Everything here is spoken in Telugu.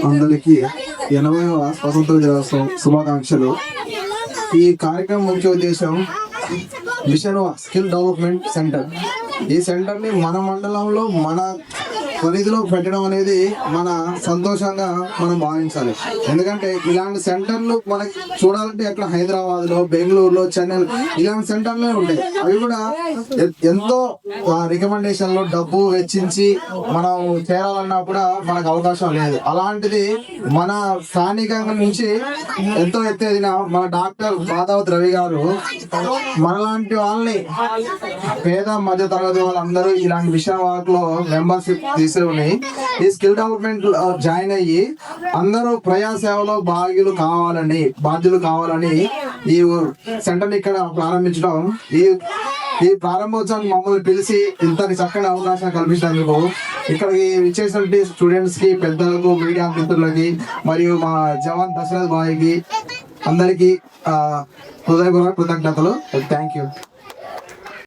అందరికీ 80వ స్వతంత్ర దినోత్సవం శుభాకాంక్షలు. ఈ కార్యక్రమం ముఖ్య ఉద్దేశం మిషన్ స్కిల్ డెవలప్మెంట్ సెంటర్. ఈ సెంటర్ ని మన మండలంలో మన పరిధిలో పెట్టడం అనేది మన సంతోషంగా మనం భావించాలి. ఎందుకంటే ఇలాంటి సెంటర్లు మనకి చూడాలంటే ఎక్కడ హైదరాబాద్ లో, బెంగళూరులో, చెన్నై ఇలాంటి సెంటర్లే ఉంటాయి. అవి కూడా ఎంతో రికమెండేషన్ లో డబ్బు వెచ్చించి మనం చేరాలన్నా కూడా మనకు అవకాశం లేదు. అలాంటిది మన స్థానికంగా నుంచి ఎంతో ఎత్తేదిన మన డాక్టర్ బాదావత్ రవి గారు మనలాంటి వాళ్ళని, పేద మధ్య తరగతి వాళ్ళందరూ ఇలాంటి విషయం లో మెంబర్షిప్ తీసుకుని ఈ స్కిల్ డెవలప్మెంట్ జాయిన్ అయ్యి అందరూ ప్రజాసేవలో బాధ్యులు కావాలని ఈ సెంటర్ ఇక్కడ ప్రారంభించడం, ఈ ప్రారంభోత్సవానికి మమ్మల్ని పిలిచి ఇంతటి చక్కని అవకాశం కల్పించినందుకు ఇక్కడికి ఇచ్చేసినటువంటి స్టూడెంట్స్ కి, పెద్దలకు, మీడియా మిత్రులకి మరియు మా జవాన్ దశరథ్ బాయ్కి అందరికీ హృదయపూర్వక కృతజ్ఞతలు. Thank you.